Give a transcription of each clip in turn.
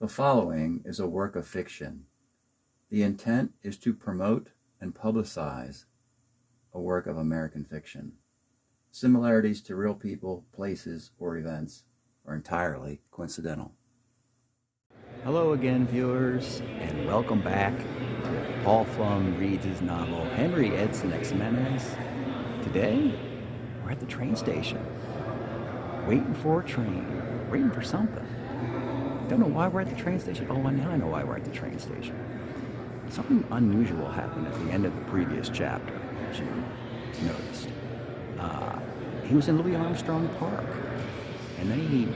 The following is a work of fiction. The intent is to promote and publicize a work of American fiction. Similarities to real people, places, or events are entirely coincidental. Hello again, viewers, and welcome back to Paul Flum reads his novel, Henri Edson Ximines. Today, we're at the train station, waiting for a train, waiting for something. Don't know why we're at the train station. Oh, now I know why we're at the train station. Something unusual happened at the end of the previous chapter, which you noticed. He was in Louis Armstrong Park, and then he,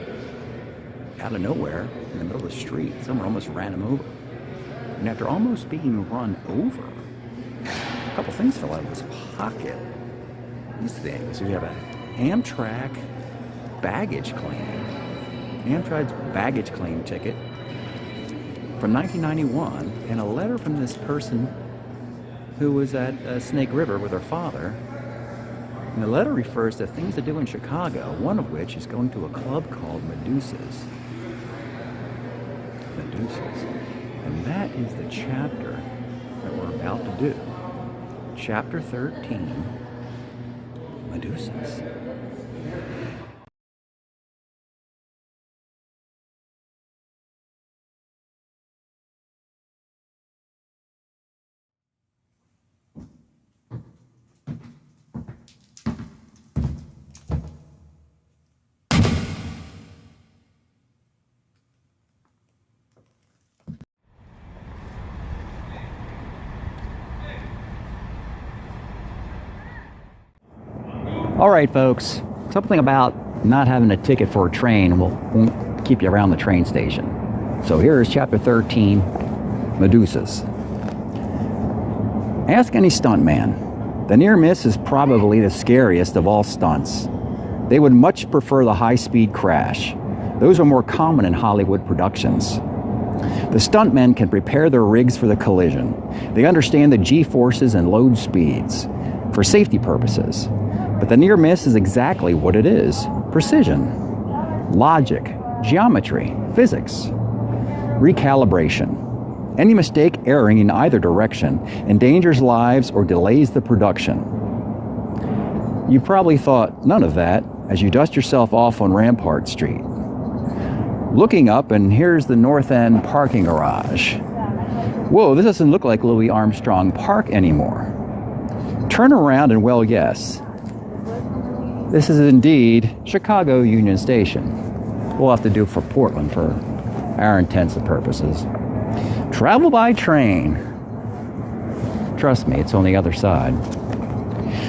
out of nowhere, in the middle of the street, someone almost ran him over. And after almost being run over, a couple things fell out of his pocket. These things, we have an Amtrak baggage claim. Amtrak's baggage claim ticket from 1991, and a letter from this person who was at Snake River with her father. And the letter refers to things to do in Chicago, one of which is going to a club called Medusa's. Medusa's. And that is the chapter that we're about to do. Chapter 13, Medusa's. All right, folks, something about not having a ticket for a train won't keep you around the train station. So here is chapter 13, Medusa's. Ask any stuntman. The near miss is probably the scariest of all stunts. They would much prefer the high-speed crash. Those are more common in Hollywood productions. The stuntmen can prepare their rigs for the collision. They understand the G-forces and load speeds for safety purposes. But the near miss is exactly what it is: precision, logic, geometry, physics, recalibration. Any mistake erring in either direction endangers lives or delays the production. You probably thought none of that as you dust yourself off on Rampart Street. Looking up, and here's the North End parking garage. Whoa, this doesn't look like Louis Armstrong Park anymore. Turn around and, well, yes, this is indeed Chicago Union Station. We'll have to do for Portland for our intents and purposes. Travel by train. Trust me, it's on the other side.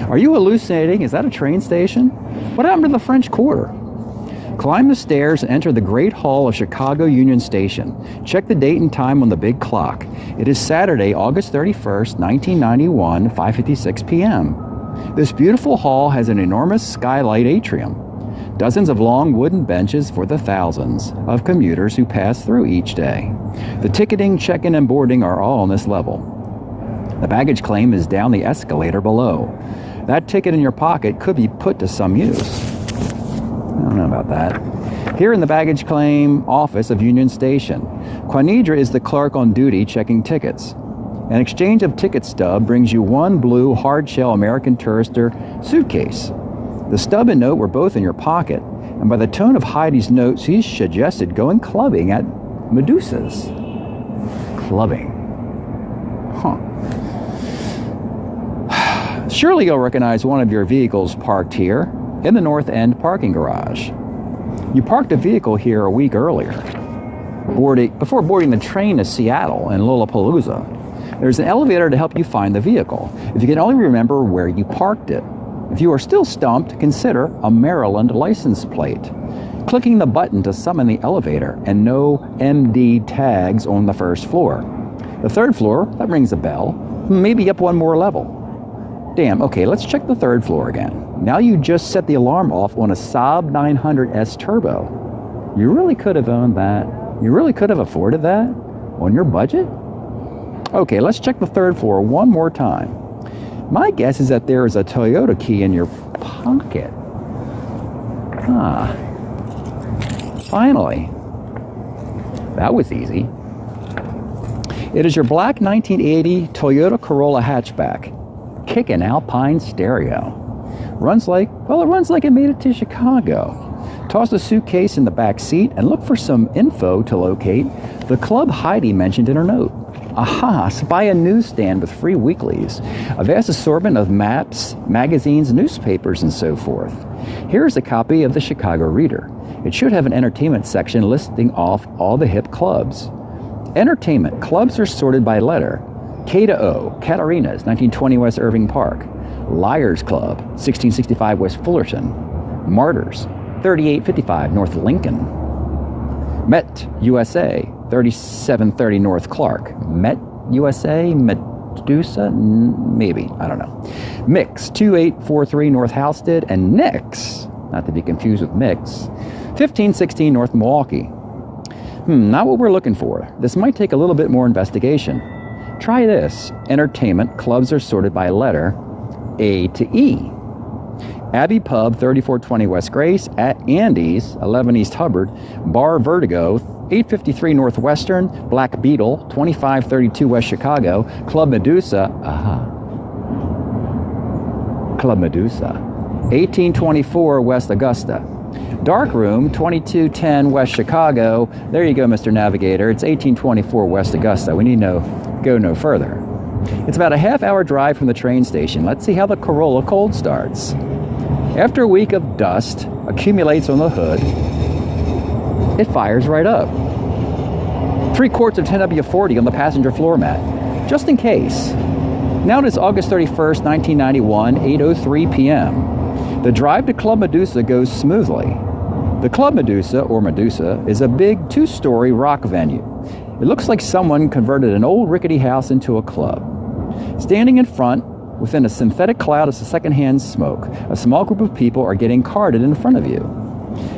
Are you hallucinating? Is that a train station? What happened to the French Quarter? Climb the stairs and enter the Great Hall of Chicago Union Station. Check the date and time on the big clock. It is Saturday, August 31st, 1991, 5:56 p.m. This beautiful hall has an enormous skylight atrium, dozens of long wooden benches for the thousands of commuters who pass through each day. The ticketing, check-in, and boarding are all on this level. The baggage claim is down the escalator below. That ticket in your pocket could be put to some use. I don't know about that. Here in the baggage claim office of Union Station, Quanidra is the clerk on duty checking tickets. An exchange of ticket stub brings you one blue hard-shell American Tourister suitcase. The stub and note were both in your pocket, and by the tone of Heidi's notes, he suggested going clubbing at Medusa's. Clubbing. Huh. Surely you'll recognize one of your vehicles parked here in the North End parking garage. You parked a vehicle here a week earlier, before boarding the train to Seattle and Lollapalooza. There's an elevator to help you find the vehicle, if you can only remember where you parked it. If you are still stumped, consider a Maryland license plate. Clicking the button to summon the elevator, and no MD tags on the first floor. The third floor, that rings a bell, maybe up one more level. Damn, okay, let's check the third floor again. Now you just set the alarm off on a Saab 900S Turbo. You really could have owned that. You really could have afforded that on your budget? Okay, let's check the third floor one more time. My guess is that there is a Toyota key in your pocket. Finally. That was easy. It is your black 1980 Toyota Corolla hatchback. Kickin' Alpine stereo. Runs like it made it to Chicago. Toss a suitcase in the back seat and look for some info to locate the club Heidi mentioned in her note. Aha, spy a newsstand with free weeklies, a vast assortment of maps, magazines, newspapers, and so forth. Here's a copy of the Chicago Reader. It should have an entertainment section listing off all the hip clubs. Entertainment. Clubs are sorted by letter. K to O, Katarina's, 1920 West Irving Park. Liars Club, 1665 West Fullerton. Martyrs, 3855 North Lincoln. Met USA, 3730 North Clark. Met USA, Medusa, maybe, I don't know. Mix, 2843 North Halsted, and Nix, not to be confused with Mix, 1516 North Milwaukee. Not what we're looking for. This might take a little bit more investigation. Try this. Entertainment. Clubs are sorted by letter A to E. Abbey Pub, 3420 West Grace. At Andy's, 11 East Hubbard. Bar Vertigo, 853 Northwestern. Black Beetle, 2532 West Chicago. Club Medusa, Club Medusa, 1824 West Augusta. Dark Room, 2210 West Chicago. There you go, Mr. Navigator. It's 1824 West Augusta. We need to go no further. It's about a half-hour drive from the train station. Let's see how the Corolla cold starts. After a week of dust accumulates on the hood, it fires right up. 3 quarts of 10W40 on the passenger floor mat, just in case. Now it is August 31st, 1991, 8:03 p.m. The drive to Club Medusa goes smoothly. The Club Medusa, or Medusa, is a big 2-story rock venue. It looks like someone converted an old rickety house into a club. Standing in front, within a synthetic cloud of secondhand smoke, a small group of people are getting carted in front of you.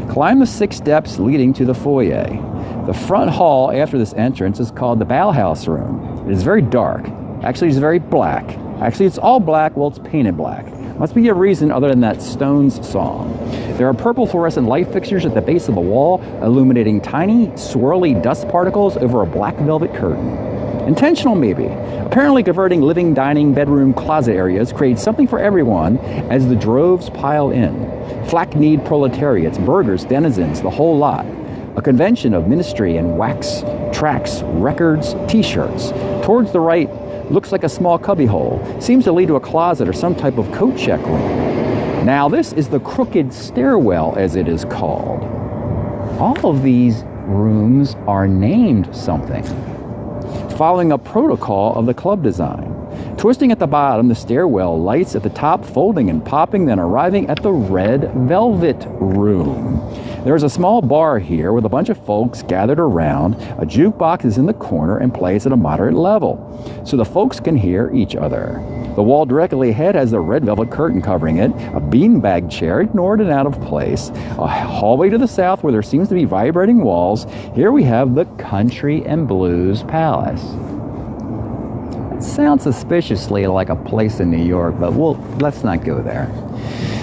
Climb the 6 steps leading to the foyer. The front hall after this entrance is called the Bauhaus Room. It is very dark. Actually, it's very black. Actually, it's all black. Well, it's painted black. Must be a reason other than that Stones song. There are purple fluorescent light fixtures at the base of the wall, illuminating tiny, swirly dust particles over a black velvet curtain. Intentional, maybe. Apparently converting living, dining, bedroom, closet areas creates something for everyone as the droves pile in. Flack-kneed proletariats, burgers, denizens, the whole lot. A convention of ministry and wax, tracks, records, t-shirts. Towards the right, looks like a small cubbyhole. Seems to lead to a closet or some type of coat check room. Now this is the crooked stairwell, as it is called. All of these rooms are named something, following a protocol of the club design. Twisting at the bottom, the stairwell lights at the top, folding and popping, then arriving at the red velvet room. There is a small bar here with a bunch of folks gathered around. A jukebox is in the corner and plays at a moderate level, so the folks can hear each other. The wall directly ahead has the red velvet curtain covering it, a beanbag chair ignored and out of place, a hallway to the south where there seems to be vibrating walls. Here we have the Country and Blues Palace. It sounds suspiciously like a place in New York, but let's not go there.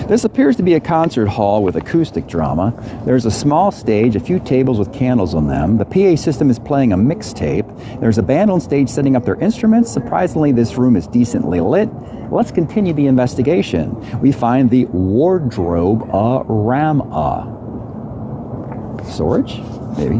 This appears to be a concert hall with acoustic drama. There's a small stage, a few tables with candles on them. The PA system is playing a mixtape. There's a band on stage setting up their instruments. Surprisingly, this room is decently lit. Let's continue the investigation. We find the wardrobe Rama. Storage? Maybe.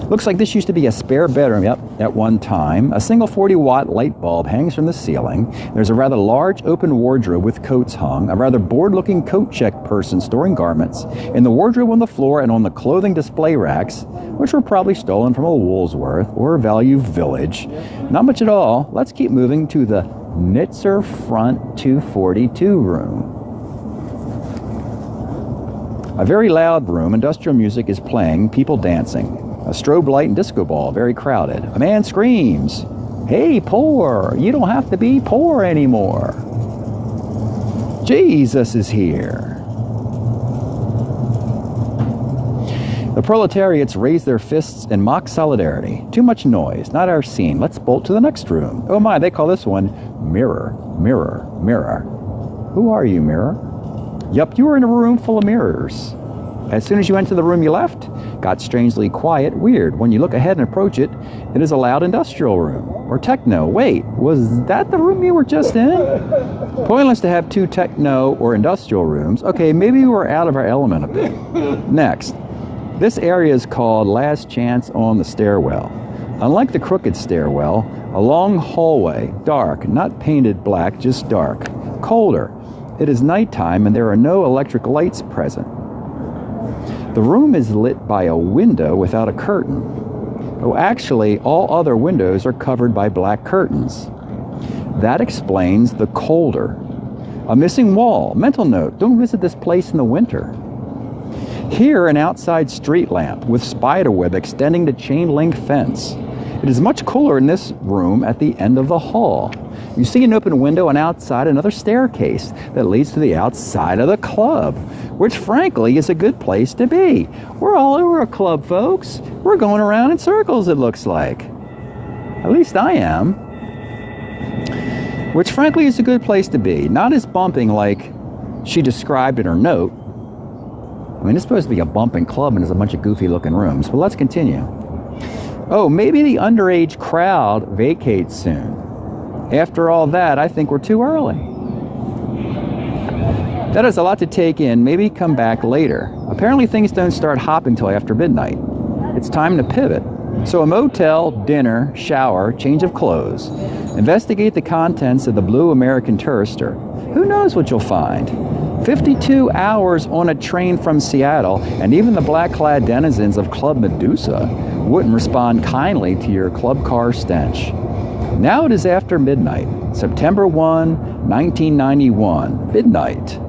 Looks like this used to be a spare bedroom, yep, at one time. A single 40-watt light bulb hangs from the ceiling. There's a rather large open wardrobe with coats hung, a rather bored-looking coat check person storing garments. In the wardrobe on the floor and on the clothing display racks, which were probably stolen from a Woolsworth or Value Village. Not much at all. Let's keep moving to the Nitzer Front 242 room. A very loud room, industrial music is playing, people dancing. A strobe light and disco ball, very crowded. A man screams, "Hey, poor, you don't have to be poor anymore. Jesus is here." The proletariats raise their fists in mock solidarity. Too much noise, not our scene. Let's bolt to the next room. Oh my, they call this one Mirror, Mirror, Mirror. Who are you, Mirror? Yup, you were in a room full of mirrors. As soon as you entered the room you left, got strangely quiet. Weird. When you look ahead and approach it, it is a loud industrial room. Or techno. Wait, was that the room you were just in? Pointless to have two techno or industrial rooms. Okay, maybe we were out of our element a bit. Next. This area is called Last Chance on the Stairwell. Unlike the crooked stairwell, a long hallway, dark, not painted black, just dark. Colder. It is nighttime and there are no electric lights present. The room is lit by a window without a curtain. Oh, actually, all other windows are covered by black curtains. That explains the colder. A missing wall. Mental note, don't visit this place in the winter. Here, an outside street lamp with spiderweb extending to chain link fence. It is much cooler in this room at the end of the hall. You see an open window and outside another staircase that leads to the outside of the club, which frankly is a good place to be. We're all over a club, folks. We're going around in circles, it looks like. At least I am. Which frankly is a good place to be. Not as bumping like she described in her note. I mean, it's supposed to be a bumping club and there's a bunch of goofy looking rooms. But let's continue. Oh, maybe the underage crowd vacates soon. After all that, I think we're too early. That is a lot to take in. Maybe come back later. Apparently things don't start hopping till after midnight. It's time to pivot. So a motel, dinner, shower, change of clothes. Investigate the contents of the Blue American Tourister. Who knows what you'll find? 52 hours on a train from Seattle, and even the black-clad denizens of Club Medusa wouldn't respond kindly to your club car stench. Now it is after midnight, September 1, 1991, midnight.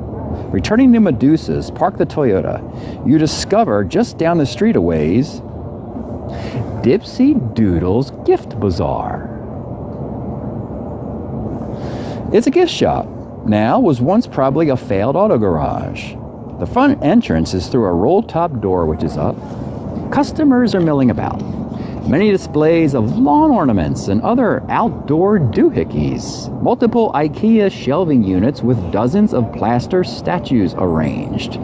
Returning to Medusa's, park the Toyota. You discover just down the street a ways, Dipsy Doodle's Gift Bazaar. It's a gift shop. Now was once probably a failed auto garage. The front entrance is through a roll-top door which is up. Customers are milling about. Many displays of lawn ornaments and other outdoor doohickeys. Multiple IKEA shelving units with dozens of plaster statues arranged.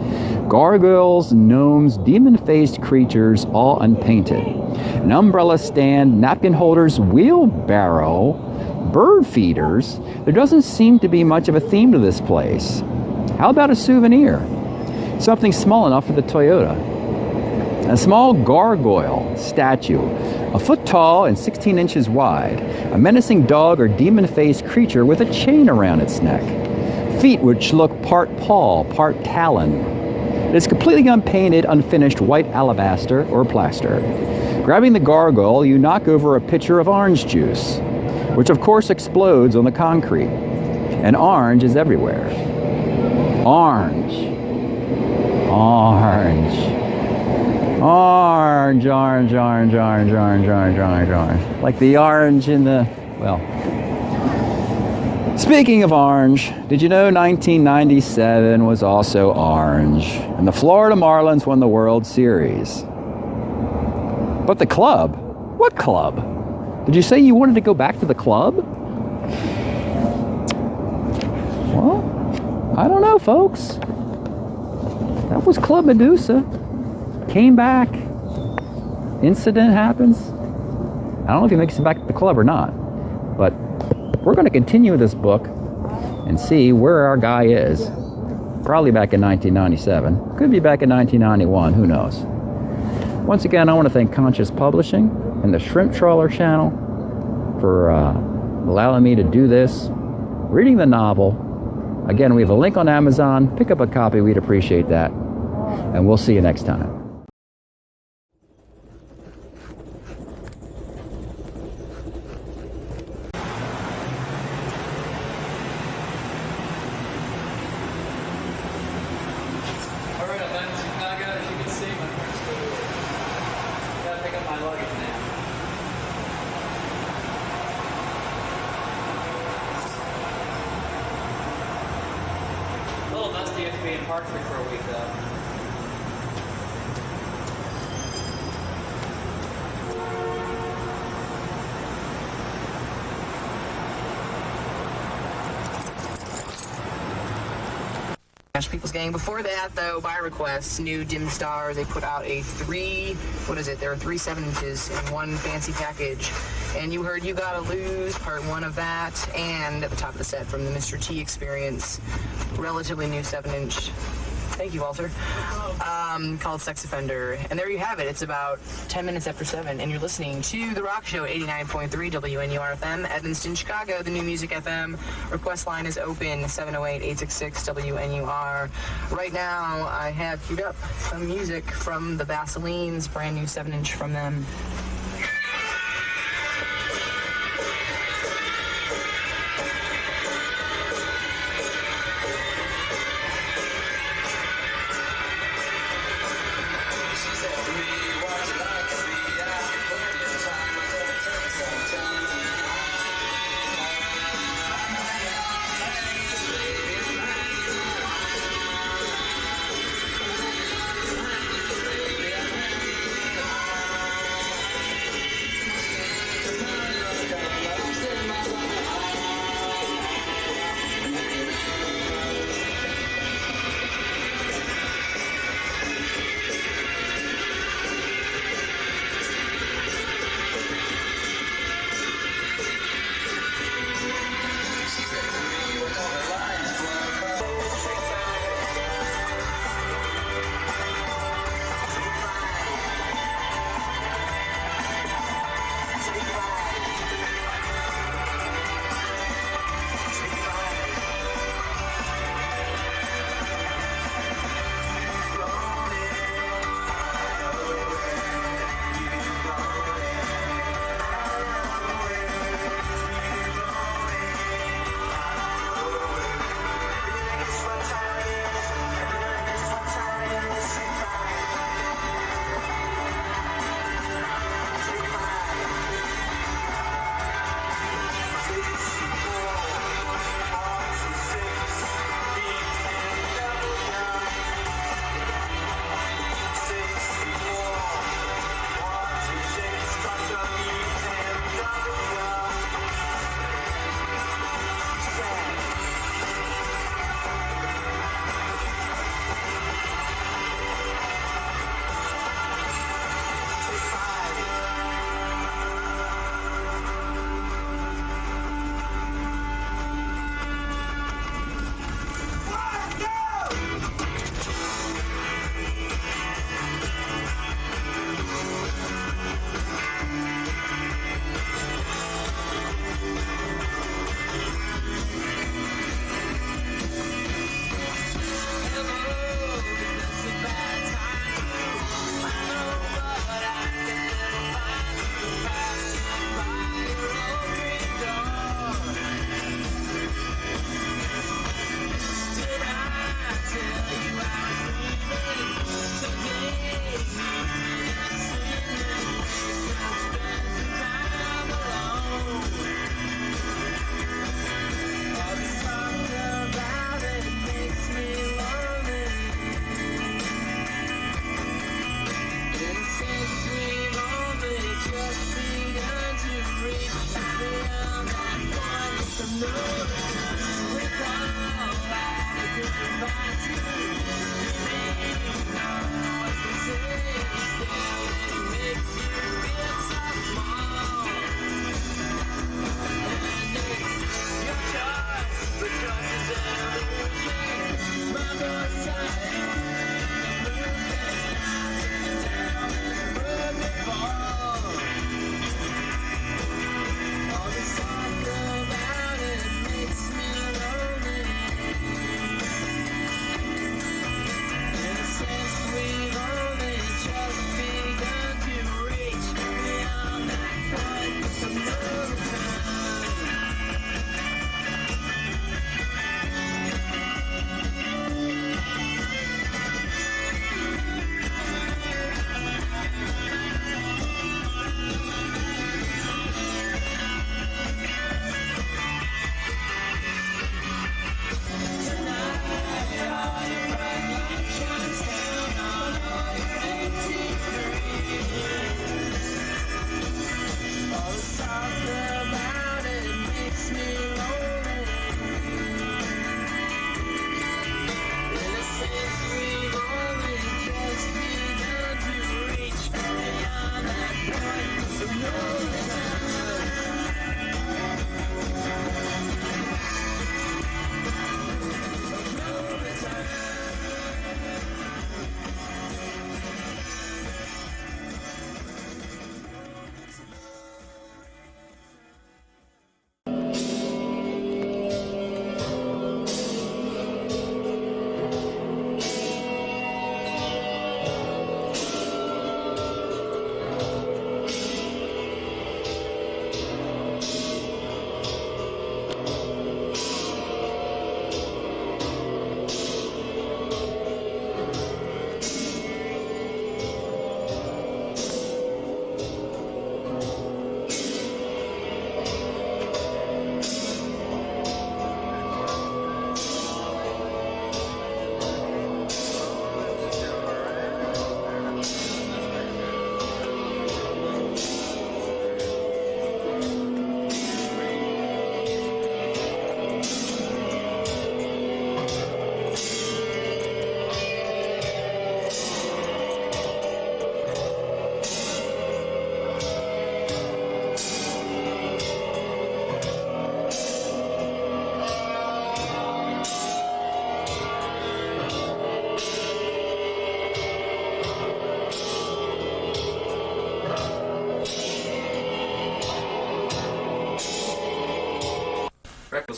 Gargoyles, gnomes, demon-faced creatures, all unpainted. An umbrella stand, napkin holders, wheelbarrow, bird feeders. There doesn't seem to be much of a theme to this place. How about a souvenir? Something small enough for the Toyota. A small gargoyle statue, a foot tall and 16 inches wide, a menacing dog or demon-faced creature with a chain around its neck, feet which look part paw, part talon. It is completely unpainted, unfinished white alabaster or plaster. Grabbing the gargoyle, you knock over a pitcher of orange juice, which of course explodes on the concrete, and orange is everywhere. Orange. Orange. Orange, orange, orange, orange, orange, orange, orange, orange. Like the orange in the, well. Speaking of orange, did you know 1997 was also orange? And the Florida Marlins won the World Series. But the club? What club? Did you say you wanted to go back to the club? Well, I don't know, folks. That was Club Medusa. Came back. Incident happens. I don't know if he makes it back to the club or not. But we're going to continue this book and see where our guy is. Probably back in 1997. Could be back in 1991. Who knows? Once again, I want to thank Conscious Publishing and the Shrimp Trawler channel for allowing me to do this. Reading the novel. Again, we have a link on Amazon. Pick up a copy. We'd appreciate that. And we'll see you next time. Smash People's Gang. Before that, though, by request, new Dim Star, they put out a there are 3 7-inches in one fancy package. And you heard You Gotta Lose, part 1 of that, and at the top of the set from the Mr. T Experience, relatively new 7-inch. Thank you, Walter. Called Sex Offender. And there you have it. It's about 10 minutes after 7, and you're listening to The Rock Show, 89.3 WNUR-FM, Evanston, Chicago, the New Music FM. Request line is open, 708-866-WNUR. Right now, I have queued up some music from the Vaselines, brand new 7-inch from them.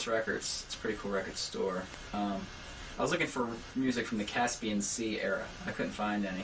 Records. It's a pretty cool record store. I was looking for music from the Caspian Sea era. I couldn't find any.